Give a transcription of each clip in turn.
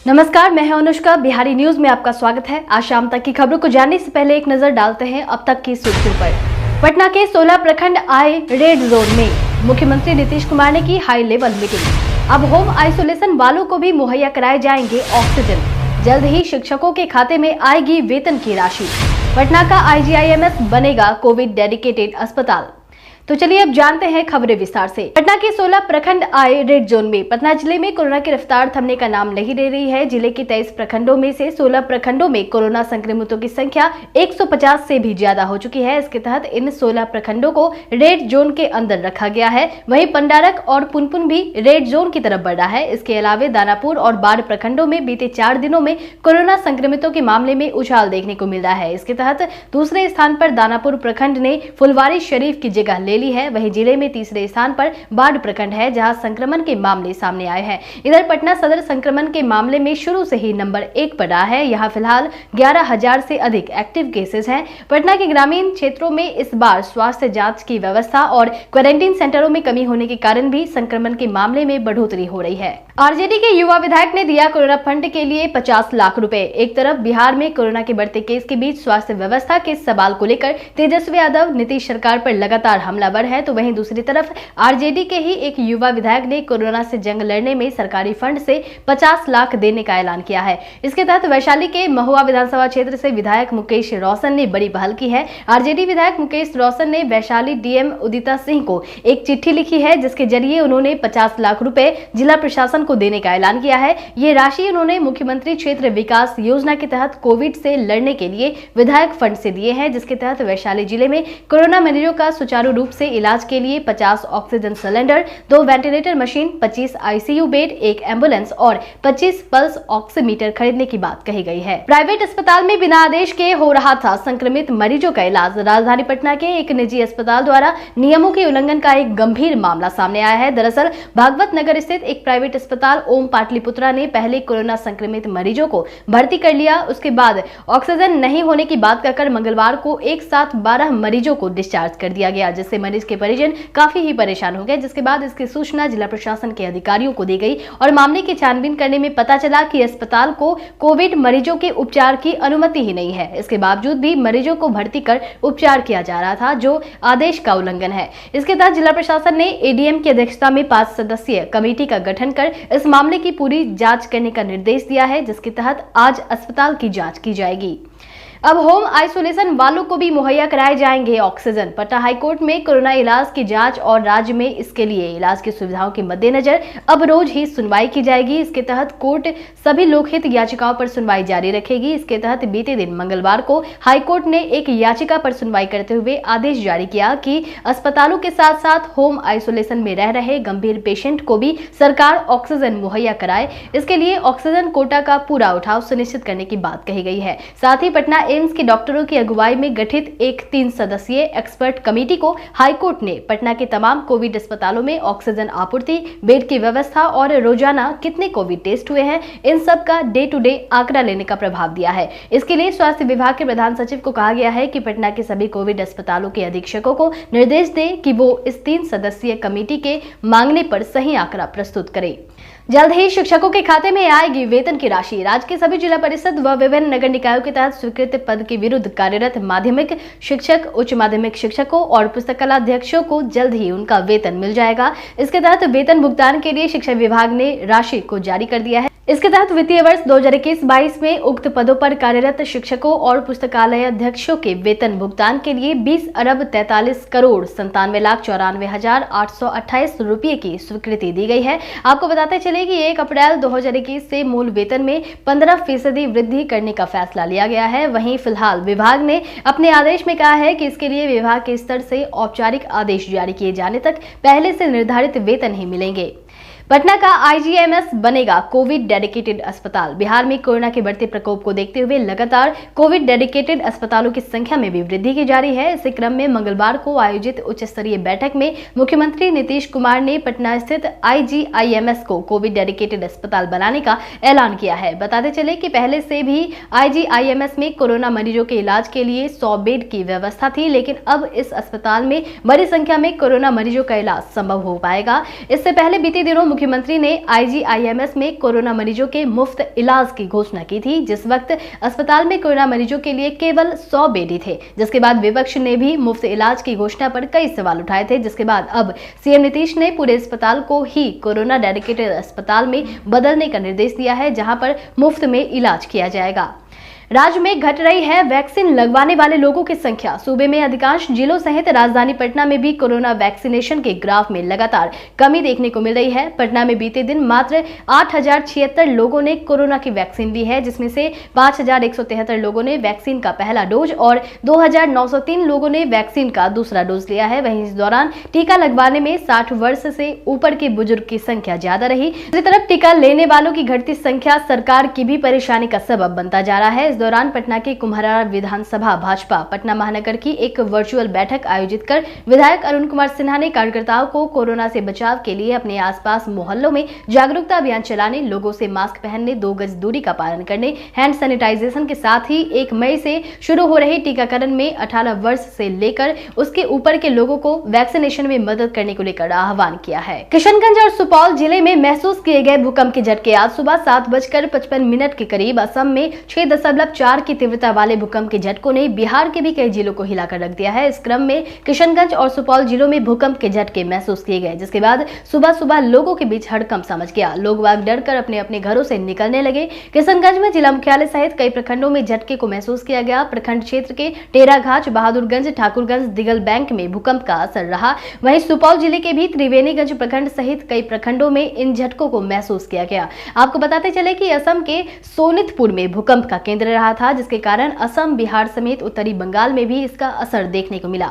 नमस्कार, मैं हूं अनुष्का। बिहारी न्यूज में आपका स्वागत है। आज शाम तक की खबरों को जानने से पहले एक नजर डालते हैं अब तक की सुर्खियों पर। पटना के 16 प्रखंड आए रेड जोन में। मुख्यमंत्री नीतीश कुमार ने की हाई लेवल मीटिंग। अब होम आइसोलेशन वालों को भी मुहैया कराए जाएंगे ऑक्सीजन। जल्द ही शिक्षकों के खाते में आएगी वेतन की राशि। पटना का IGIMS बनेगा कोविड डेडिकेटेड अस्पताल। तो चलिए अब जानते हैं खबरें विस्तार से। पटना के 16 प्रखंड आए रेड जोन में। पटना जिले में कोरोना की रफ्तार थमने का नाम नहीं ले रही है। जिले के 23 प्रखंडों में से 16 प्रखंडों में कोरोना संक्रमितों की संख्या 150 से भी ज्यादा हो चुकी है। इसके तहत इन 16 प्रखंडों को रेड जोन के अंदर रखा गया है। वहीं पंडारक और पुनपुन भी रेड जोन की तरफ बढ़ा है। इसके अलावा दानापुर और बाढ़ प्रखंडों में बीते 4 दिनों में कोरोना संक्रमितों के मामले में उछाल देखने को मिल रहा है। इसके तहत दूसरे स्थान पर दानापुर प्रखंड ने फुलवारी शरीफ की जगह ले ली है। वहीं जिले में तीसरे स्थान पर बाढ़ प्रखंड है, जहां संक्रमण के मामले सामने आए हैं। इधर पटना सदर संक्रमण के मामले में शुरू से ही नंबर 1 पर रहा है। यहां फिलहाल 11,000 से अधिक एक्टिव केसेस हैं। पटना के ग्रामीण क्षेत्रों में इस बार स्वास्थ्य जांच की व्यवस्था और क्वारंटीन सेंटरों में कमी होने के कारण भी संक्रमण के मामले में बढ़ोतरी हो रही है। आरजेडी के युवा विधायक ने दिया कोरोना फंड के लिए 50 लाख रुपए। एक तरफ बिहार में कोरोना के बढ़ते केस के बीच स्वास्थ्य व्यवस्था के सवाल को लेकर तेजस्वी यादव नीतीश सरकार पर लगातार हमलावर है, तो वहीं दूसरी तरफ आरजेडी के ही एक युवा विधायक ने कोरोना से जंग लड़ने में सरकारी फंड से 50 लाख देने का ऐलान किया है। इसके तहत वैशाली के महुआ विधानसभा क्षेत्र से विधायक मुकेश रोशन ने बड़ी पहल की है। आरजेडी विधायक मुकेश रोशन ने वैशाली डीएम उदिता सिंह को एक चिट्ठी लिखी है, जिसके जरिए उन्होंने 50 लाख रुपए जिला प्रशासन को देने का ऐलान किया है। ये राशि उन्होंने मुख्यमंत्री क्षेत्र विकास योजना के तहत कोविड से लड़ने के लिए विधायक फंड से दिए हैं, जिसके तहत वैशाली जिले में कोरोना मरीजों का सुचारू रूप से इलाज के लिए 50 oxygen cylinder, 2 ventilator machine, 25 ICU bed, 1 ambulance और 25 पल्स ऑक्सीमीटर खरीदने की बात कही गई है। प्राइवेट अस्पताल में बिना आदेश के हो रहा था संक्रमित मरीजों का इलाज। राजधानी पटना के एक निजी अस्पताल द्वारा नियमों के उल्लंघन का एक गंभीर मामला सामने आया है। दरअसल भागवत नगर स्थित एक प्राइवेट अस्पताल ओम पाटलिपुत्रा ने पहले कोरोना संक्रमित मरीजों को भर्ती कर लिया। उसके बाद ऑक्सीजन नहीं होने की बात कहकर मंगलवार को एक साथ 12 मरीजों को डिस्चार्ज कर दिया गया, जिससे मरीज के परिजन काफी ही परेशान हो गए। जिसके बाद इसकी सूचना जिला प्रशासन के अधिकारियों को दी गई और मामले की छानबीन करने में पता चला कि अस्पताल को कोविड मरीजों के उपचार की अनुमति ही नहीं है। इसके बावजूद भी मरीजों को भर्ती कर उपचार किया जा रहा था, जो आदेश का उल्लंघन है। इसके तहत जिला प्रशासन ने ADM की अध्यक्षता में 5 सदस्यीय कमेटी का गठन कर इस मामले की पूरी जांच करने का निर्देश दिया है, जिसके तहत आज अस्पताल की जांच की जाएगी। अब होम आइसोलेशन वालों को भी मुहैया कराए जाएंगे ऑक्सीजन। पटना हाईकोर्ट में कोरोना इलाज की जांच और राज्य में इसके लिए इलाज की सुविधाओं के मद्देनजर अब रोज ही सुनवाई की जाएगी। इसके तहत कोर्ट सभी लोकहित याचिकाओं पर सुनवाई जारी रखेगी। इसके तहत बीते दिन मंगलवार को हाईकोर्ट ने एक याचिका पर सुनवाई करते हुए आदेश जारी किया कि अस्पतालों के साथ साथ होम आइसोलेशन में रह रहे गंभीर पेशेंट को भी सरकार ऑक्सीजन मुहैया कराए। इसके लिए ऑक्सीजन कोटा का पूरा उठाव सुनिश्चित करने की बात कही गई है। साथ ही पटना एम्स के डॉक्टरों की अगुवाई में गठित एक 3 सदस्यीय एक्सपर्ट कमेटी को हाईकोर्ट ने पटना के तमाम कोविड अस्पतालों में ऑक्सीजन आपूर्ति, बेड की व्यवस्था और रोजाना कितने कोविड टेस्ट हुए हैं, इन सब का डे टू डे आंकड़ा लेने का प्रभाव दिया है। इसके लिए स्वास्थ्य विभाग के प्रधान सचिव को कहा गया है कि पटना के सभी कोविड अस्पतालों के अधीक्षकों को निर्देश दें कि वो इस 3 सदस्यीय कमेटी के मांगने पर सही आंकड़ा प्रस्तुत करें। जल्द ही शिक्षकों के खाते में आएगी वेतन की राशि। राज्य के सभी जिला परिषद व विभिन्न नगर निकायों के तहत स्वीकृत पद के विरुद्ध कार्यरत माध्यमिक शिक्षक, उच्च माध्यमिक शिक्षकों और पुस्तकालय अध्यक्षों को जल्द ही उनका वेतन मिल जाएगा। इसके तहत वेतन भुगतान के लिए शिक्षा विभाग ने राशि को जारी कर दिया है। इसके तहत वित्तीय वर्ष 2021-22 में उक्त पदों पर कार्यरत शिक्षकों और पुस्तकालय अध्यक्षों के वेतन भुगतान के लिए 20 अरब 43 करोड़ 97,94,828 रुपये की स्वीकृति दी गई है। आपको बताते चले कि 1 अप्रैल 2021 से मूल वेतन में 15% वृद्धि करने का फैसला लिया गया है। वहीं फिलहाल विभाग ने अपने आदेश में कहा है कि इसके लिए विभाग के स्तर से औपचारिक आदेश जारी किए जाने तक पहले से निर्धारित वेतन ही मिलेंगे। पटना का IGIMS बनेगा कोविड डेडिकेटेड अस्पताल। बिहार में कोरोना के बढ़ते प्रकोप को देखते हुए लगातार कोविड डेडिकेटेड अस्पतालों की संख्या में भी वृद्धि की जारी है। इसी क्रम में मंगलवार को आयोजित उच्च स्तरीय बैठक में मुख्यमंत्री नीतीश कुमार ने पटना स्थित IGIMS को कोविड डेडिकेटेड अस्पताल बनाने का ऐलान किया है। बताते चले कि पहले से भी IGIMS में कोरोना मरीजों के इलाज के लिए 100 बेड की व्यवस्था थी, लेकिन अब इस अस्पताल में बड़ी संख्या में कोरोना मरीजों का इलाज संभव हो पाएगा। इससे पहले बीते दिनों मुख्यमंत्री ने IGIMS में कोरोना मरीजों के मुफ्त इलाज की घोषणा की थी। जिस वक्त अस्पताल में कोरोना मरीजों के लिए केवल 100 बेड ही थे, जिसके बाद विपक्ष ने भी मुफ्त इलाज की घोषणा पर कई सवाल उठाए थे। जिसके बाद अब सीएम नीतीश ने पूरे अस्पताल को ही कोरोना डेडिकेटेड अस्पताल में बदलने का निर्देश दिया है, जहां पर मुफ्त में इलाज किया जाएगा। राज्य में घट रही है वैक्सीन लगवाने वाले लोगों की संख्या। सूबे में अधिकांश जिलों सहित राजधानी पटना में भी कोरोना वैक्सीनेशन के ग्राफ में लगातार कमी देखने को मिल रही है। पटना में बीते दिन मात्र 8,076 लोगों ने कोरोना की वैक्सीन ली है, जिसमें से 5,173 लोगों ने वैक्सीन का पहला डोज और 2,903 लोगों ने वैक्सीन का दूसरा डोज लिया है। वहीं इस दौरान टीका लगवाने में 60 वर्ष से ऊपर के बुजुर्ग की संख्या ज्यादा रही। दूसरी तरफ टीका लेने वालों की घटती संख्या सरकार की भी परेशानी का सबब बनता जा रहा है। इस दौरान पटना के कुम्हरार विधानसभा भाजपा पटना महानगर की एक वर्चुअल बैठक आयोजित कर विधायक अरुण कुमार सिन्हा ने कार्यकर्ताओं को कोरोना से बचाव के लिए अपने आसपास मोहल्लों में जागरूकता अभियान चलाने, लोगों से मास्क पहनने, 2 गज दूरी का पालन करने, हैंड सैनिटाइजेशन के साथ ही 1 मई से शुरू हो रहे टीकाकरण में 18 वर्ष से लेकर उसके ऊपर के लोगों को वैक्सीनेशन में मदद करने को लेकर आह्वान किया है। किशनगंज और सुपौल जिले में महसूस किए गए भूकंप के झटके। आज सुबह 7:55 के करीब असम में 6.4 की तीव्रता वाले भूकंप के झटकों ने बिहार के भी कई जिलों को हिलाकर रख दिया है। इस क्रम में किशनगंज और सुपौल जिलों में भूकंप के झटके महसूस किए गए, जिसके बाद सुबह सुबह लोगों के बीच हड़कंप समझ गया। लोग वाग डरकर अपने अपने घरों से निकलने लगे। किशनगंज में जिला मुख्यालय सहित कई प्रखंडों में झटके को महसूस किया गया। प्रखंड क्षेत्र के टेराघाट, बहादुरगंज, ठाकुरगंज, दिगल बैंक में भूकंप का असर रहा। वहीं सुपौल जिले के भी त्रिवेणीगंज प्रखंड सहित कई प्रखंडों में इन झटकों को महसूस किया गया। आपको बताते चले कि असम के सोनितपुर में भूकंप का केंद्र रहा था, जिसके कारण असम, बिहार समेत उत्तरी बंगाल में भी इसका असर देखने को मिला।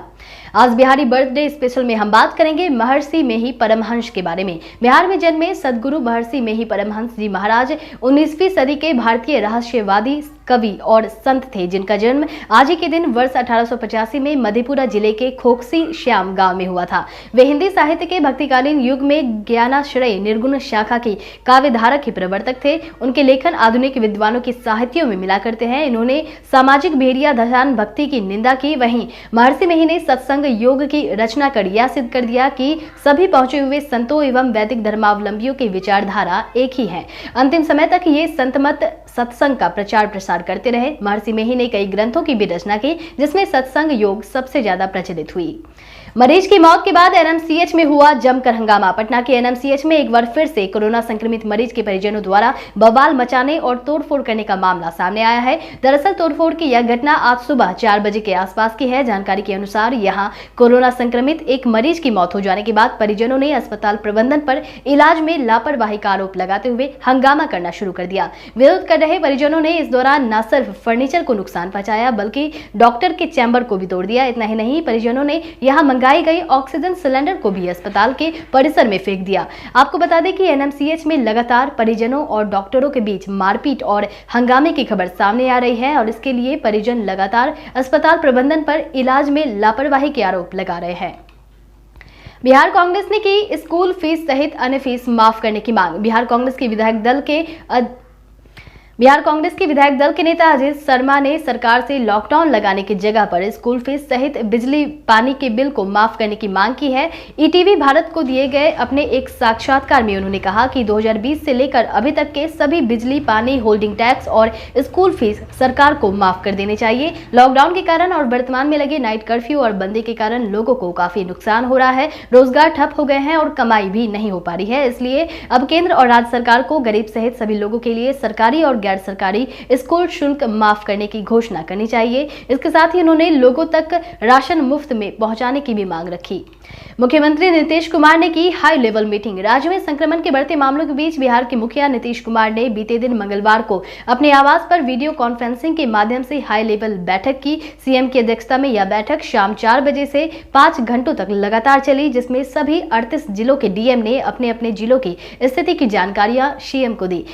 आज बिहारी बर्थडे स्पेशल में हम बात करेंगे महर्षि मेही परमहंस के बारे में। बिहार में जन्मे सदगुरु महर्षि मेही परमहंस जी महाराज 19वीं सदी के भारतीय रहस्यवादी, कवि और संत थे, जिनका जन्म आज ही के दिन वर्ष 1885 में मधेपुरा जिले के खोकसी श्याम गांव में हुआ था। वे हिंदी साहित्य के भक्तिकालीन युग में ज्ञानाश्रय निर्गुण शाखा की काव्यधारा के प्रवर्तक थे। उनके लेखन आधुनिक विद्वानों की साहित्यों में मिला करते हैं। इन्होंने सामाजिक भेड़िया ध्यान भक्ति की निंदा की। वहीं महर्षि मेही ने सत्संग योग की रचना कर यह सिद्ध कर दिया कि सभी पहुंचे हुए संतों एवं वैदिक धर्मावलंबियों की विचारधारा एक ही है। अंतिम समय तक ये संतमत सत्संग का प्रचार प्रसार करते रहे। महर्षि मेही ने कई ग्रंथों की भी रचना की, जिसमें सत्संग योग सबसे ज्यादा प्रचलित हुई। मरीज की मौत के बाद एनएमसीएच में हुआ जमकर हंगामा। पटना के एनएमसीएच में एक बार फिर से कोरोना संक्रमित मरीज के परिजनों द्वारा बवाल मचाने और तोड़फोड़ करने का मामला सामने आया है। दरअसल तोड़फोड़ की यह घटना आज सुबह 4 बजे के आसपास की है। जानकारी के अनुसार यहां कोरोना संक्रमित एक मरीज की मौत हो जाने के बाद परिजनों ने अस्पताल प्रबंधन पर इलाज में लापरवाही का आरोप लगाते हुए हंगामा करना शुरू कर दिया। विरोध कर रहे परिजनों ने इस दौरान न सिर्फ फर्नीचर को नुकसान पहुंचाया, बल्कि डॉक्टर के चैम्बर को भी तोड़ दिया। इतना ही नहीं, परिजनों ने यहां मंगाई गई ऑक्सीजन सिलेंडर को भी अस्पताल के परिसर में फेंक दिया। आपको बता दें कि एनएमसीएच में लगातार परिजनों और डॉक्टरों के बीच मारपीट और हंगामे की खबर सामने आ रही है और इसके लिए परिजन लगातार अस्पताल प्रबंधन पर इलाज में लापरवाही के आरोप लगा रहे हैं। बिहार कांग्रेस ने की स्कूल फीस सहित अन्य फीस माफ करने की मांग। बिहार कांग्रेस के विधायक दल के नेता अजय शर्मा ने सरकार से लॉकडाउन लगाने की जगह पर स्कूल फीस सहित बिजली पानी के बिल को माफ करने की मांग की है। ईटीवी भारत को दिए गए अपने एक साक्षात्कार में उन्होंने कहा कि 2020 से लेकर अभी तक के सभी बिजली, पानी, होल्डिंग टैक्स और स्कूल फीस सरकार को माफ कर देने चाहिए। लॉकडाउन के कारण और वर्तमान में लगे नाइट कर्फ्यू और बंदी के कारण लोगों को काफी नुकसान हो रहा है। रोजगार ठप हो गए हैं और कमाई भी नहीं हो पा रही है। इसलिए अब केंद्र और राज्य सरकार को गरीब सहित सभी लोगों के लिए सरकारी और गैर सरकारी स्कूल शुल्क माफ करने की घोषणा करनी चाहिए। इसके साथ ही उन्होंने लोगों तक राशन मुफ्त में पहुंचाने की भी मांग रखी। मुख्यमंत्री नीतीश कुमार ने की हाई लेवल मीटिंग। राज्य में संक्रमण के बढ़ते मामलों के बीच बिहार के मुखिया नीतीश कुमार ने बीते दिन मंगलवार को अपने आवास पर वीडियो कॉन्फ्रेंसिंग के माध्यम से हाई लेवल बैठक की। सीएम की अध्यक्षता में यह बैठक शाम 4 बजे से 5 घंटों तक लगातार चली, जिसमें सभी 38 जिलों के डीएम ने अपने अपने जिलों की स्थिति की जानकारियां सीएम को दी।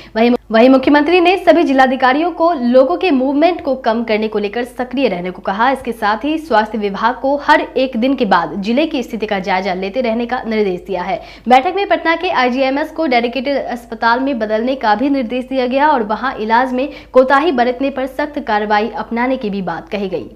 वहीं मुख्यमंत्री ने सभी जिलाधिकारियों को लोगों के मूवमेंट को कम करने को लेकर सक्रिय रहने को कहा। इसके साथ ही स्वास्थ्य विभाग को हर एक दिन के बाद जिले की स्थिति का जायजा लेते रहने का निर्देश दिया है। बैठक में पटना के IGIMS को डेडिकेटेड अस्पताल में बदलने का भी निर्देश दिया गया और वहां इलाज में कोताही बरतने पर सख्त कार्रवाई अपनाने की भी बात कही गई।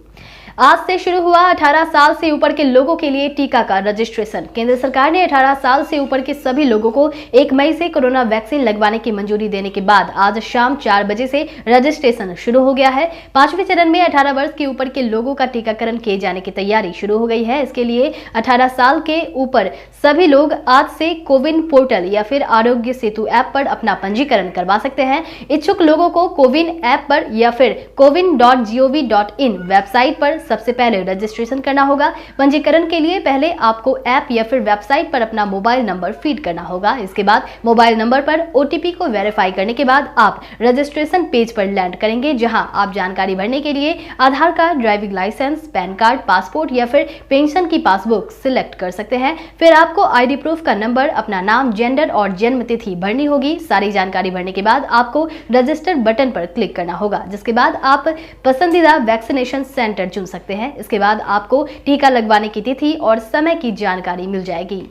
आज से शुरू हुआ 18 साल से ऊपर के लोगों के लिए टीका का रजिस्ट्रेशन। केंद्र सरकार ने 18 साल से ऊपर के सभी लोगों को 1 मई से कोरोना वैक्सीन लगवाने की मंजूरी देने के बाद आज शाम 4 बजे से रजिस्ट्रेशन शुरू हो गया है। 5वें चरण में 18 वर्ष के ऊपर के लोगों का टीकाकरण किए जाने की तैयारी शुरू हो गई है। इसके लिए 18 साल के ऊपर सभी लोग आज से कोविन पोर्टल या फिर आरोग्य सेतु ऐप पर अपना पंजीकरण करवा सकते हैं। इच्छुक लोगों को कोविन ऐप पर या फिर cowin.gov.in वेबसाइट पर सबसे पहले रजिस्ट्रेशन करना होगा। पंजीकरण के लिए पहले आपको ऐप या फिर वेबसाइट पर अपना मोबाइल नंबर फीड करना होगा। इसके बाद मोबाइल नंबर पर ओटीपी को वेरीफाई करने के बाद आप रजिस्ट्रेशन पेज पर लैंड करेंगे, जहां आप जानकारी भरने के लिए Aadhaar card, driving licence, PAN card, passport या फिर पेंशन की पासबुक सिलेक्ट कर सकते हैं। फिर आपको आईडी प्रूफ का नंबर, अपना नाम, जेंडर और जन्म तिथि भरनी होगी। सारी जानकारी भरने के बाद आपको रजिस्टर बटन पर क्लिक करना होगा, जिसके बाद आप पसंदीदा वैक्सीनेशन सेंटर चुन सकते हैं। इसके बाद आपको टीका लगवाने की तिथि और समय की जानकारी मिल जाएगी।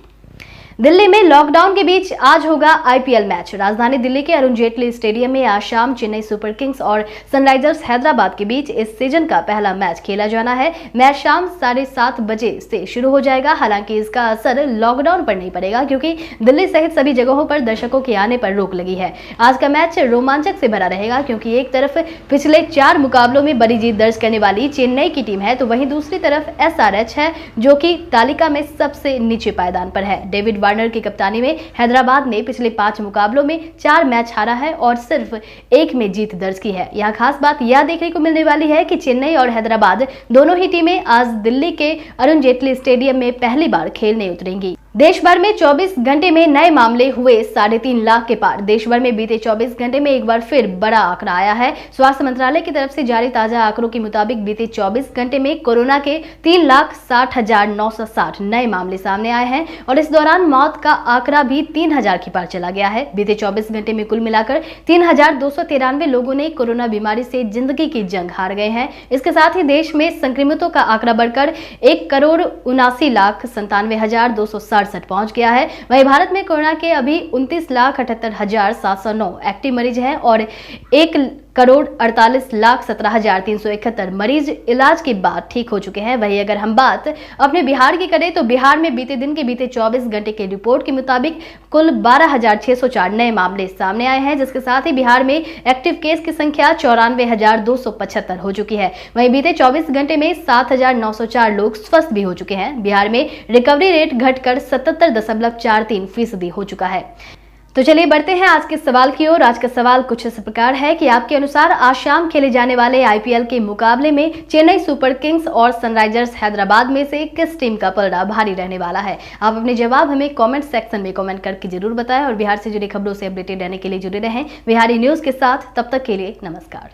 दिल्ली में लॉकडाउन के बीच आज होगा आईपीएल मैच। राजधानी दिल्ली के अरुण जेटली स्टेडियम में आज शाम चेन्नई सुपर किंग्स और सनराइजर्स हैदराबाद के बीच इस सीजन का पहला मैच खेला जाना है। मैच शाम 7:30 बजे से शुरू हो जाएगा। हालांकि इसका असर लॉकडाउन पर नहीं पड़ेगा, क्योंकि दिल्ली सहित सभी जगहों पर दर्शकों के आने पर रोक लगी है। आज का मैच रोमांचक से भरा रहेगा, क्योंकि एक तरफ पिछले 4 मुकाबलों में बड़ी जीत दर्ज करने वाली चेन्नई की टीम है, तो वहीं दूसरी तरफ एसआरएच है, जो कि तालिका में सबसे नीचे पायदान पर है। डेविड वार्नर की कप्तानी में हैदराबाद ने पिछले 5 मुकाबलों में 4 मैच हारा है और सिर्फ 1 में जीत दर्ज की है। यहाँ खास बात यह देखने को मिलने वाली है कि चेन्नई और हैदराबाद दोनों ही टीमें आज दिल्ली के अरुण जेटली स्टेडियम में पहली बार खेलने उतरेंगी। देश भर में 24 घंटे में नए मामले हुए 3.5 लाख के पार। देश भर में बीते 24 घंटे में एक बार फिर बड़ा आंकड़ा आया है। स्वास्थ्य मंत्रालय की तरफ से जारी ताजा आंकड़ों के मुताबिक बीते 24 घंटे में कोरोना के 3,60,960 नए मामले सामने आए हैं और इस दौरान मौत का आंकड़ा भी 3,000 के पार चला गया है। बीते 24 घंटे में कुल मिलाकर 3,293 लोगों ने कोरोना बीमारी से जिंदगी की जंग हार गए हैं। इसके साथ ही देश में संक्रमितों का आंकड़ा बढ़कर 1,79,97,260 पहुंच गया है। वहीं भारत में कोरोना के अभी 29,78,709 एक्टिव मरीज हैं और 1,48,17,371 मरीज इलाज के बाद ठीक हो चुके हैं। वहीं अगर हम बात अपने बिहार की करें तो बिहार में बीते 24 घंटे के रिपोर्ट के मुताबिक कुल 12,604 नए मामले सामने आए हैं, जिसके साथ ही बिहार में एक्टिव केस की संख्या 94,275 हो चुकी है। वहीं बीते 24 घंटे में 7,904 लोग स्वस्थ भी हो चुके हैं। बिहार में रिकवरी रेट घटकर 77.43% हो चुका है। तो चलिए बढ़ते हैं आज के सवाल की ओर। आज का सवाल कुछ इस प्रकार है कि आपके अनुसार आज शाम खेले जाने वाले आईपीएल के मुकाबले में चेन्नई सुपर किंग्स और सनराइजर्स हैदराबाद में से किस टीम का पलड़ा भारी रहने वाला है? आप अपने जवाब हमें कमेंट सेक्शन में कमेंट करके जरूर बताएं और बिहार से जुड़ी खबरों से अपडेटेड रहने के लिए जुड़े रहें बिहारी न्यूज के साथ। तब तक के लिए नमस्कार।